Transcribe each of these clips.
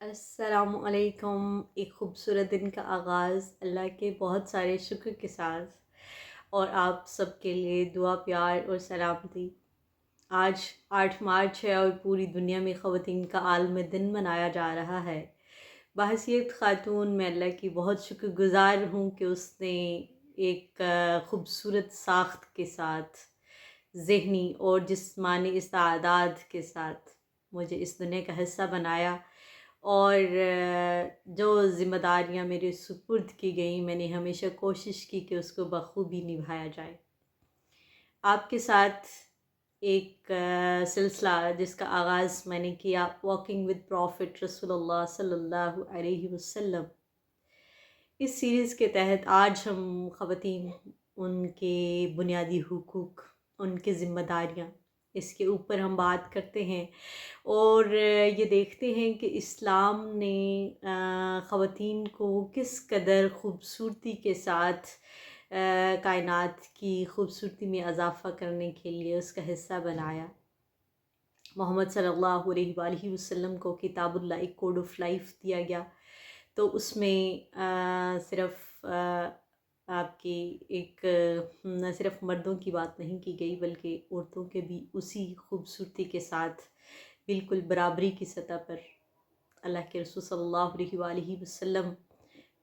السلام علیکم۔ ایک خوبصورت دن کا آغاز اللہ کے بہت سارے شکر کے ساتھ، اور آپ سب کے لیے دعا، پیار اور سلامتی۔ آج 8 مارچ ہے اور پوری دنیا میں خواتین کا عالمی دن منایا جا رہا ہے۔ بحیثیت خاتون میں اللہ کی بہت شکر گزار ہوں کہ اس نے ایک خوبصورت ساخت کے ساتھ، ذہنی اور جسمانی استعداد کے ساتھ مجھے اس دنیا کا حصہ بنایا، اور جو ذمہ داریاں میرے سپرد کی گئیں میں نے ہمیشہ کوشش کی کہ اس کو بخوبی نبھایا جائے۔ آپ کے ساتھ ایک سلسلہ جس کا آغاز میں نے کیا واکنگ ود پروفٹ رسول اللہ صلی اللہ علیہ وسلم۔ اس سیریز کے تحت آج ہم خواتین، ان کے بنیادی حقوق، ان کی ذمہ داریاں، اس کے اوپر ہم بات کرتے ہیں، اور یہ دیکھتے ہیں کہ اسلام نے خواتین کو کس قدر خوبصورتی کے ساتھ کائنات کی خوبصورتی میں اضافہ کرنے کے لیے اس کا حصہ بنایا۔ محمد صلی اللہ علیہ وآلہ وسلم کو کتاب اللہ، ایک کوڈ آف لائف دیا گیا، تو اس میں صرف آپ کی ایک نہ صرف مردوں کی بات نہیں کی گئی بلکہ عورتوں کے بھی اسی خوبصورتی کے ساتھ بالکل برابری کی سطح پر اللہ کے رسول صلی اللہ علیہ وآلہ وسلم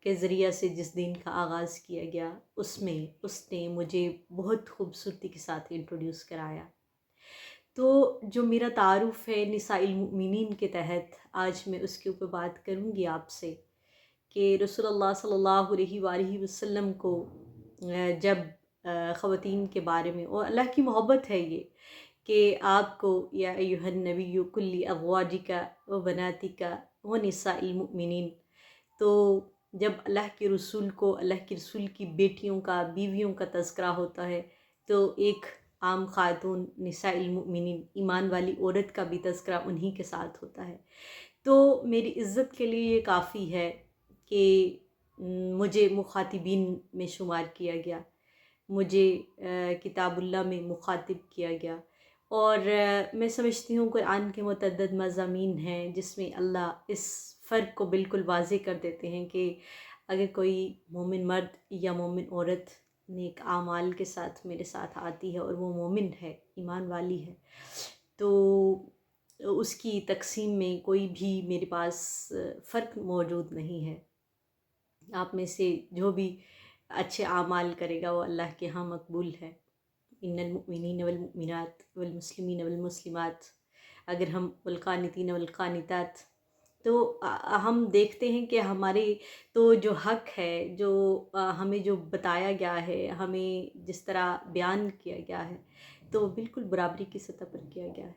کے ذریعہ سے جس دین کا آغاز کیا گیا، اس میں اس نے مجھے بہت خوبصورتی کے ساتھ انٹروڈیوس کرایا۔ تو جو میرا تعارف ہے نساء المؤمنین کے تحت، آج میں اس کے اوپر بات کروں گی آپ سے کہ رسول اللہ صلی اللہ علیہ وآلہ وسلم کو جب خواتین کے بارے میں، اور اللہ کی محبت ہے یہ کہ آپ کو یا ایھا النبی کل ازواجک و بناتک و نساء المؤمنین، تو جب اللہ کے رسول کو، اللہ کے رسول کی بیٹیوں کا، بیویوں کا تذکرہ ہوتا ہے، تو ایک عام خاتون نساء المؤمنین، ایمان والی عورت کا بھی تذکرہ انہی کے ساتھ ہوتا ہے۔ تو میری عزت کے لیے یہ کافی ہے کہ مجھے مخاطبین میں شمار کیا گیا، مجھے کتاب اللہ میں مخاطب کیا گیا، اور میں سمجھتی ہوں قرآن کے متعدد مضامین ہیں جس میں اللہ اس فرق کو بالکل واضح کر دیتے ہیں کہ اگر کوئی مومن مرد یا مومن عورت نیک اعمال کے ساتھ میرے ساتھ آتی ہے اور وہ مومن ہے، ایمان والی ہے، تو اس کی تقسیم میں کوئی بھی میرے پاس فرق موجود نہیں ہے۔ آپ میں سے جو بھی اچھے اعمال کرے گا وہ اللہ کے ہاں مقبول ہے۔ ان المؤمنین والمؤمنات والمسلمین والمسلمات، اگر ہم والقانتین والقانتات، تو ہم دیکھتے ہیں کہ ہمارے تو جو حق ہے، جو ہمیں جو بتایا گیا ہے، ہمیں جس طرح بیان کیا گیا ہے، تو بالکل برابری کی سطح پر کیا گیا ہے۔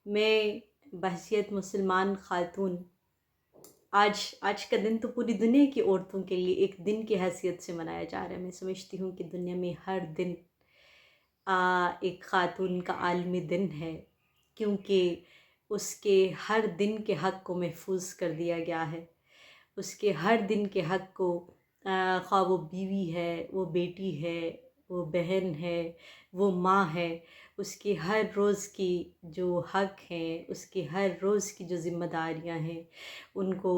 میں بحیثیت مسلمان خاتون، آج کا دن تو پوری دنیا کی عورتوں کے لیے ایک دن کی حیثیت سے منایا جا رہا ہے۔ میں سمجھتی ہوں کہ دنیا میں ہر دن ایک خاتون کا عالمی دن ہے، کیونکہ اس کے ہر دن کے حق کو محفوظ کر دیا گیا ہے۔ اس کے ہر دن کے حق کو، خواہ وہ بیوی ہے، وہ بیٹی ہے، وہ بہن ہے، وہ ماں ہے، اس کے ہر روز کی جو حق ہیں، اس کے ہر روز کی جو ذمہ داریاں ہیں، ان کو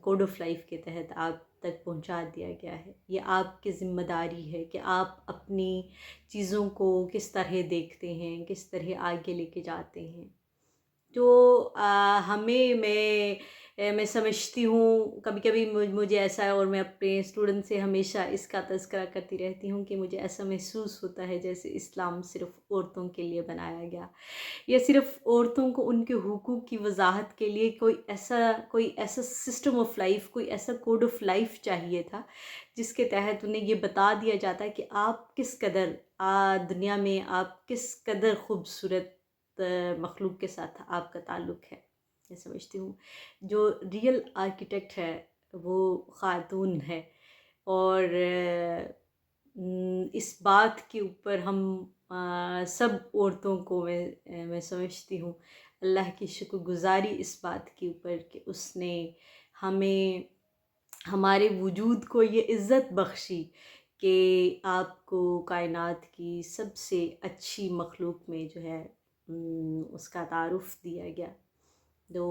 کوڈ آف لائف کے تحت آپ تک پہنچا دیا گیا ہے۔ یہ آپ کی ذمہ داری ہے کہ آپ اپنی چیزوں کو کس طرح دیکھتے ہیں، کس طرح آگے لے کے جاتے ہیں۔ تو میں سمجھتی ہوں، کبھی کبھی مجھے ایسا ہے، اور میں اپنے اسٹوڈنٹ سے ہمیشہ اس کا تذکرہ کرتی رہتی ہوں کہ مجھے ایسا محسوس ہوتا ہے جیسے اسلام صرف عورتوں کے لیے بنایا گیا، یا صرف عورتوں کو ان کے حقوق کی وضاحت کے لیے کوئی ایسا سسٹم آف لائف، کوئی ایسا کوڈ آف لائف چاہیے تھا جس کے تحت انہیں یہ بتا دیا جاتا ہے کہ آپ کس قدر دنیا میں، آپ کس قدر خوبصورت مخلوق کے ساتھ آپ کا تعلق ہے۔ میں سمجھتی ہوں جو ریئل آرکیٹیکٹ ہے وہ خاتون ہے، اور اس بات کے اوپر ہم سب عورتوں کو، میں سمجھتی ہوں اللہ کی شکر گزاری اس بات کے اوپر کہ اس نے ہمیں، ہمارے وجود کو یہ عزت بخشی کہ آپ کو کائنات کی سب سے اچھی مخلوق میں جو ہے اس کا تعارف دیا گیا۔ تو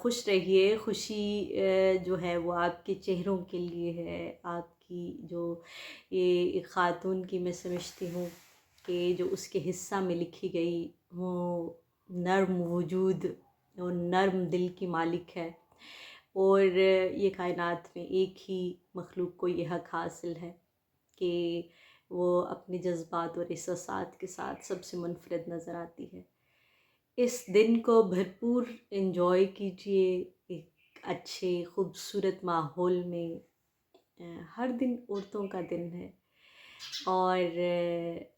خوش رہیے. خوشی جو ہے وہ آپ کے چہروں کے لیے ہے. آپ کی جو یہ ایک خاتون کی میں سمجھتی ہوں کہ جو اس کے حصہ میں لکھی گئی وہ نرم وجود اور نرم دل کی مالک ہے. اور یہ کائنات میں ایک ہی مخلوق کو یہ حق حاصل ہے کہ وہ اپنے جذبات اور احساسات کے ساتھ سب سے منفرد نظر آتی ہے. اس دن کو بھرپور انجوائے کیجیے ایک اچھے خوبصورت ماحول میں. ہر دن عورتوں کا دن ہے اور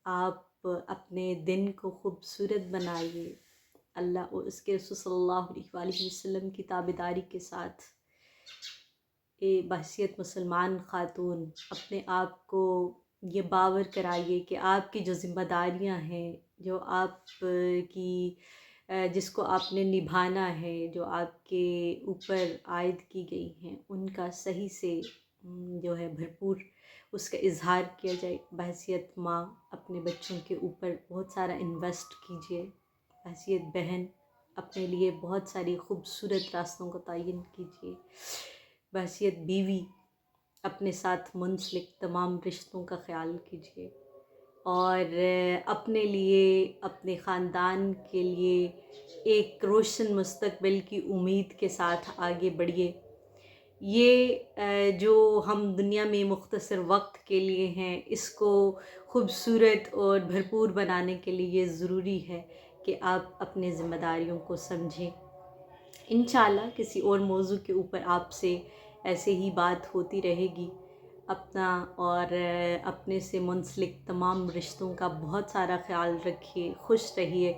آپ اپنے دن کو خوبصورت بنائیے. اللہ اور اس کے رسول صلی اللہ علیہ وآلہ وسلم کی تابعداری کے ساتھ بحیثیت مسلمان خاتون اپنے آپ کو یہ باور کرائیے کہ آپ کی جو ذمہ داریاں ہیں، جو آپ کی جس کو آپ نے نبھانا ہے، جو آپ کے اوپر عائد کی گئی ہیں، ان کا صحیح سے جو ہے بھرپور اس کا اظہار کیا جائے. بحیثیت ماں اپنے بچوں کے اوپر بہت سارا انویسٹ کیجیے. بحیثیت بہن اپنے لیے بہت ساری خوبصورت راستوں کو تعین کیجیے. بحیثیت بیوی اپنے ساتھ منسلک تمام رشتوں کا خیال کیجیے اور اپنے لیے اپنے خاندان کے لیے ایک روشن مستقبل کی امید کے ساتھ آگے بڑھیے. یہ جو ہم دنیا میں مختصر وقت کے لیے ہیں، اس کو خوبصورت اور بھرپور بنانے کے لیے یہ ضروری ہے کہ آپ اپنے ذمہ داریوں کو سمجھیں. انشاءاللہ کسی اور موضوع کے اوپر آپ سے ایسے ہی بات ہوتی رہے گی. اپنا اور اپنے سے منسلک تمام رشتوں کا بہت سارا خیال رکھیے. خوش رہیے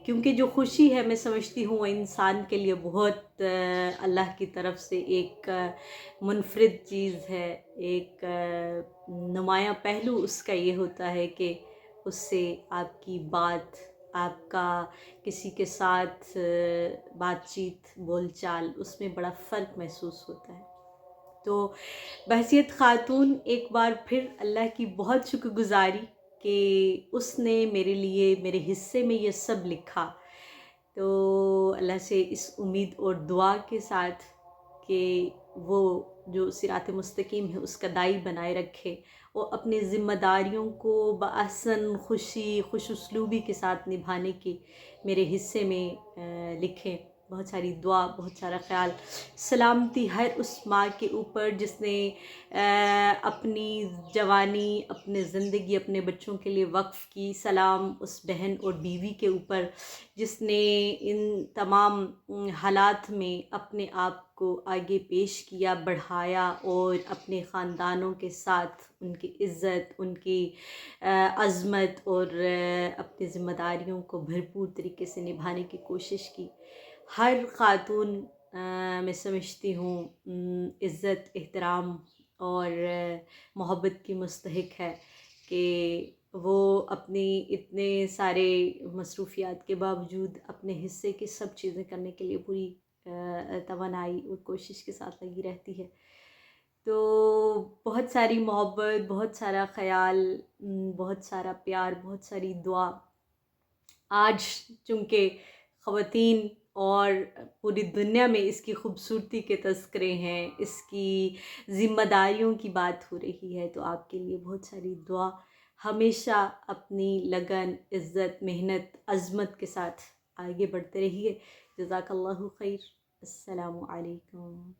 کیونکہ جو خوشی ہے میں سمجھتی ہوں وہ انسان کے لیے بہت اللہ کی طرف سے ایک منفرد چیز ہے. ایک نمایاں پہلو اس کا یہ ہوتا ہے کہ اس سے آپ کی بات، آپ کا کسی کے ساتھ بات چیت بول چال، اس میں بڑا فرق محسوس ہوتا ہے. تو بحیثیت خاتون ایک بار پھر اللہ کی بہت شکر گزاری کہ اس نے میرے لیے میرے حصے میں یہ سب لکھا. تو اللہ سے اس امید اور دعا کے ساتھ کہ وہ جو صراط مستقیم ہے اس کا دائی بنائے رکھے اور اپنے ذمہ داریوں کو بأحسن خوشی خوش اسلوبی کے ساتھ نبھانے کی میرے حصے میں لکھیں. بہت ساری دعا، بہت سارا خیال. سلامتی ہر اس ماں کے اوپر جس نے اپنی جوانی، اپنے زندگی اپنے بچوں کے لیے وقف کی. سلام اس بہن اور بیوی کے اوپر جس نے ان تمام حالات میں اپنے آپ کو آگے پیش کیا، بڑھایا اور اپنے خاندانوں کے ساتھ ان کی عزت، ان کی عظمت اور اپنی ذمہ داریوں کو بھرپور طریقے سے نبھانے کی کوشش کی. ہر خاتون میں سمجھتی ہوں عزت، احترام اور محبت کی مستحق ہے کہ وہ اپنی اتنے سارے مصروفیات کے باوجود اپنے حصے کی سب چیزیں کرنے کے لیے پوری توانائی اور کوشش کے ساتھ لگی رہتی ہے. تو بہت ساری محبت، بہت سارا خیال، بہت سارا پیار، بہت ساری دعا. آج چونکہ خواتین اور پوری دنیا میں اس کی خوبصورتی کے تذکرے ہیں، اس کی ذمہ داریوں کی بات ہو رہی ہے، تو آپ کے لیے بہت ساری دعا. ہمیشہ اپنی لگن، عزت، محنت، عظمت کے ساتھ آگے بڑھتے رہیے. جزاک اللہ خیر. السلام علیکم.